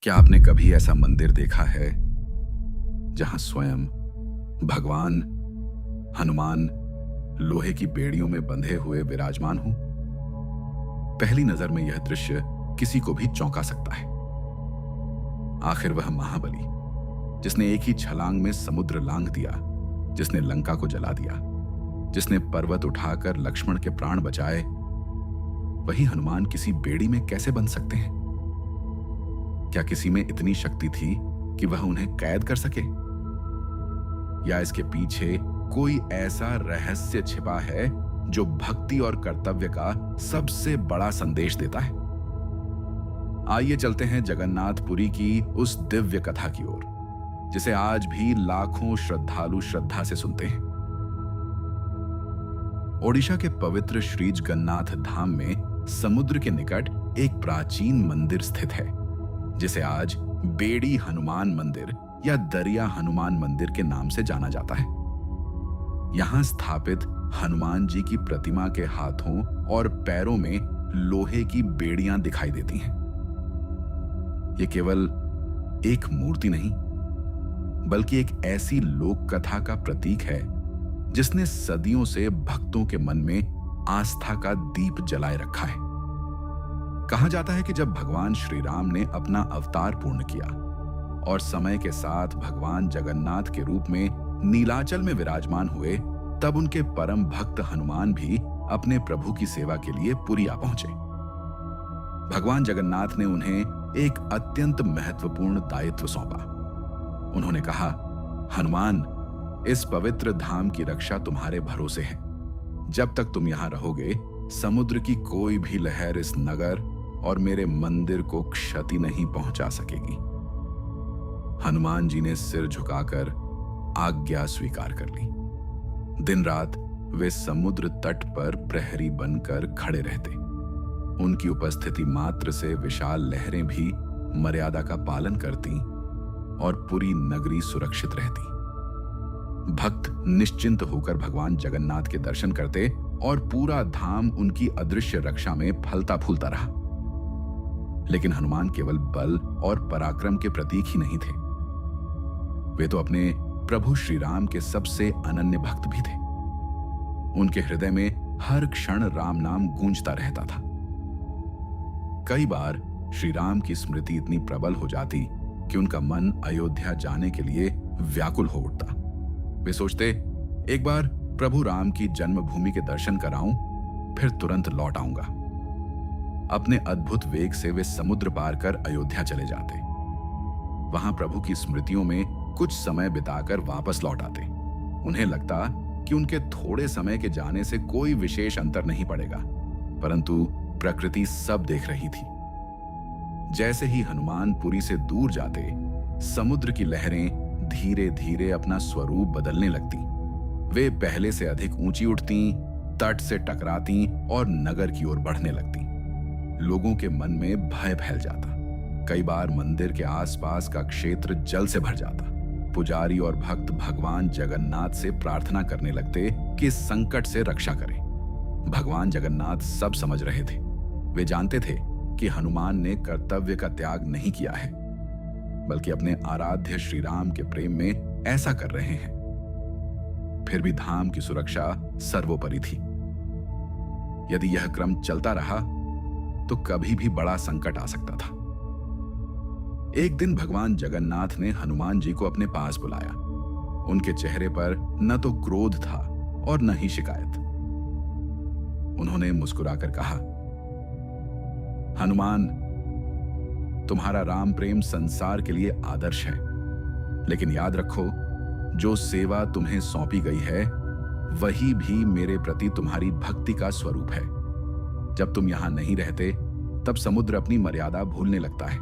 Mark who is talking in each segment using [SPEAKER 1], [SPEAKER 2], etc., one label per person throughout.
[SPEAKER 1] क्या आपने कभी ऐसा मंदिर देखा है जहां स्वयं भगवान हनुमान लोहे की बेड़ियों में बंधे हुए विराजमान हो? पहली नजर में यह दृश्य किसी को भी चौंका सकता है। आखिर वह महाबली जिसने एक ही छलांग में समुद्र लांघ दिया, जिसने लंका को जला दिया, जिसने पर्वत उठाकर लक्ष्मण के प्राण बचाए, वही हनुमान किसी बेड़ी में कैसे बंध सकते हैं? क्या किसी में इतनी शक्ति थी कि वह उन्हें कैद कर सके? या इसके पीछे कोई ऐसा रहस्य छिपा है जो भक्ति और कर्तव्य का सबसे बड़ा संदेश देता है? आइए चलते हैं जगन्नाथपुरी की उस दिव्य कथा की ओर, जिसे आज भी लाखों श्रद्धालु श्रद्धा से सुनते हैं। ओडिशा के पवित्र श्री जगन्नाथ धाम में समुद्र के निकट एक प्राचीन मंदिर स्थित है, जिसे आज बेड़ी हनुमान मंदिर या दरिया हनुमान मंदिर के नाम से जाना जाता है। यहां स्थापित हनुमान जी की प्रतिमा के हाथों और पैरों में लोहे की बेड़ियां दिखाई देती हैं। ये केवल एक मूर्ति नहीं, बल्कि एक ऐसी लोक कथा का प्रतीक है जिसने सदियों से भक्तों के मन में आस्था का दीप जलाए रखा है। कहा जाता है कि जब भगवान श्री राम ने अपना अवतार पूर्ण किया और समय के साथ भगवान जगन्नाथ के रूप में नीलाचल में विराजमान हुए, तब उनके परम भक्त हनुमान भी अपने प्रभु की सेवा के लिए पुरी आ पहुंचे। भगवान जगन्नाथ ने उन्हें एक अत्यंत महत्वपूर्ण दायित्व सौंपा। उन्होंने कहा, हनुमान, इस पवित्र धाम की रक्षा तुम्हारे भरोसे है। जब तक तुम यहां रहोगे, समुद्र की कोई भी लहर इस नगर और मेरे मंदिर को क्षति नहीं पहुंचा सकेगी। हनुमान जी ने सिर झुकाकर आज्ञा स्वीकार कर ली। दिन रात वे समुद्र तट पर प्रहरी बनकर खड़े रहते। उनकी उपस्थिति मात्र से विशाल लहरें भी मर्यादा का पालन करती और पूरी नगरी सुरक्षित रहती। भक्त निश्चिंत होकर भगवान जगन्नाथ के दर्शन करते और पूरा धाम उनकी अदृश्य रक्षा में फलता फूलता रहा। लेकिन हनुमान केवल बल और पराक्रम के प्रतीक ही नहीं थे, वे तो अपने प्रभु श्री राम के सबसे अनन्य भक्त भी थे। उनके हृदय में हर क्षण राम नाम गूंजता रहता था। कई बार श्री राम की स्मृति इतनी प्रबल हो जाती कि उनका मन अयोध्या जाने के लिए व्याकुल हो उठता। वे सोचते, एक बार प्रभु राम की जन्मभूमि के दर्शन कराऊं, फिर तुरंत लौट आऊंगा। अपने अद्भुत वेग से वे समुद्र पार कर अयोध्या चले जाते। वहां प्रभु की स्मृतियों में कुछ समय बिताकर वापस लौट आते। उन्हें लगता कि उनके थोड़े समय के जाने से कोई विशेष अंतर नहीं पड़ेगा, परंतु प्रकृति सब देख रही थी। जैसे ही हनुमान पुरी से दूर जाते, समुद्र की लहरें धीरे धीरे अपना स्वरूप बदलने लगती। वे पहले से अधिक ऊंची उठती, तट से टकराती और नगर की ओर बढ़ने लगती। लोगों के मन में भय फैल जाता। कई बार मंदिर के आसपास का क्षेत्र जल से भर जाता। पुजारी और भक्त भगवान जगन्नाथ से प्रार्थना करने लगते कि इस संकट से रक्षा करें। भगवान जगन्नाथ सब समझ रहे थे। वे जानते थे कि हनुमान ने कर्तव्य का त्याग नहीं किया है, बल्कि अपने आराध्य श्री राम के प्रेम में ऐसा कर रहे हैं। फिर भी धाम की सुरक्षा सर्वोपरि थी। यदि यह क्रम चलता रहा तो कभी भी बड़ा संकट आ सकता था। एक दिन भगवान जगन्नाथ ने हनुमान जी को अपने पास बुलाया। उनके चेहरे पर न तो क्रोध था और न ही शिकायत। उन्होंने मुस्कुराकर कहा, हनुमान, तुम्हारा राम प्रेम संसार के लिए आदर्श है, लेकिन याद रखो, जो सेवा तुम्हें सौंपी गई है वही भी मेरे प्रति तुम्हारी भक्ति का स्वरूप है। जब तुम यहां नहीं रहते, तब समुद्र अपनी मर्यादा भूलने लगता है।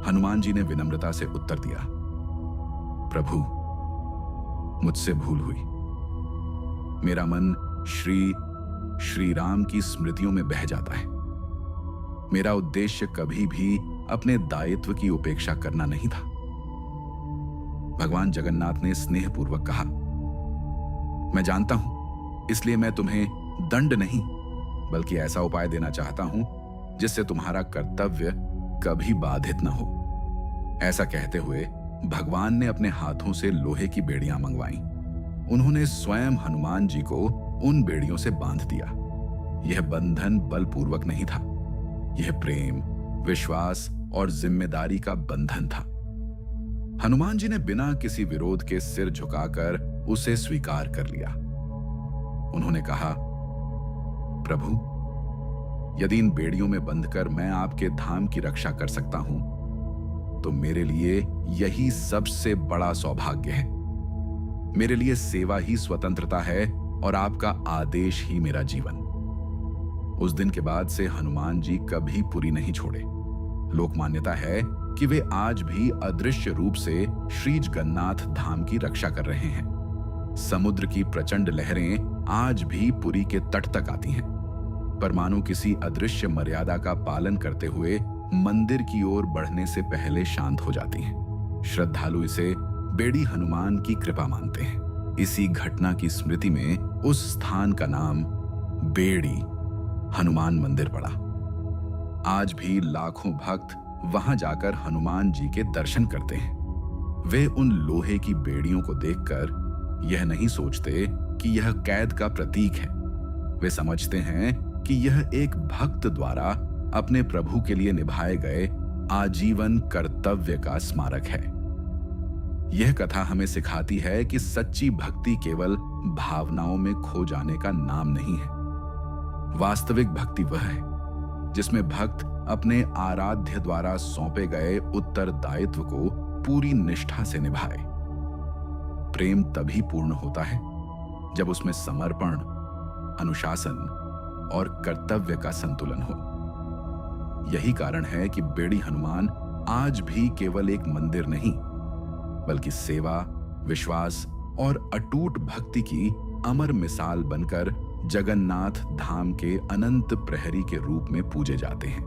[SPEAKER 1] हनुमान जी ने विनम्रता से उत्तर दिया, प्रभु, मुझसे भूल हुई। मेरा मन श्री राम की स्मृतियों में बह जाता है। मेरा उद्देश्य कभी भी अपने दायित्व की उपेक्षा करना नहीं था। भगवान जगन्नाथ ने स्नेहपूर्वक कहा, मैं जानता हूं, इसलिए मैं तुम्हें दंड नहीं, बल्कि ऐसा उपाय देना चाहता हूं जिससे तुम्हारा कर्तव्य कभी बाधित न हो। ऐसा कहते हुए भगवान ने अपने हाथों से लोहे की बेड़ियां मंगवाईं। उन्होंने स्वयं हनुमान जी को उन बेड़ियों से बांध दिया। यह बंधन बलपूर्वक नहीं था, यह प्रेम, विश्वास और जिम्मेदारी का बंधन था। हनुमान जी ने बिना किसी विरोध के सिर झुकाकर उसे स्वीकार कर लिया। उन्होंने कहा, प्रभु, यदि इन बेड़ियों में बंधकर मैं आपके धाम की रक्षा कर सकता हूं, तो मेरे लिए यही सबसे बड़ा सौभाग्य है। मेरे लिए सेवा ही स्वतंत्रता है और आपका आदेश ही मेरा जीवन। उस दिन के बाद से हनुमान जी कभी पुरी नहीं छोड़े। लोक मान्यता है कि वे आज भी अदृश्य रूप से श्री जगन्नाथ धाम की रक्षा कर रहे हैं। समुद्र की प्रचंड लहरें आज भी पुरी के तट तक आती हैं, पर मानो किसी अदृश्य मर्यादा का पालन करते हुए मंदिर की ओर बढ़ने से पहले शांत हो जाती हैं। श्रद्धालु इसे बेड़ी हनुमान की कृपा मानते हैं। इसी घटना की स्मृति में उस स्थान का नाम बेड़ी हनुमान मंदिर पड़ा। आज भी लाखों भक्त वहां जाकर हनुमान जी के दर्शन करते हैं। वे उन लोहे की बेड़ियों को देखकर यह नहीं सोचते कि यह कैद का प्रतीक है। वे समझते हैं कि यह एक भक्त द्वारा अपने प्रभु के लिए निभाए गए आजीवन कर्तव्य का स्मारक है। यह कथा हमें सिखाती है कि सच्ची भक्ति केवल भावनाओं में खो जाने का नाम नहीं है। वास्तविक भक्ति वह है जिसमें भक्त अपने आराध्य द्वारा सौंपे गए उत्तरदायित्व को पूरी निष्ठा से निभाए। प्रेम तभी पूर्ण होता है जब उसमें समर्पण, अनुशासन और कर्तव्य का संतुलन हो। यही कारण है कि बेड़ी हनुमान आज भी केवल एक मंदिर नहीं, बल्कि सेवा, विश्वास और अटूट भक्ति की अमर मिसाल बनकर जगन्नाथ धाम के अनंत प्रहरी के रूप में पूजे जाते हैं।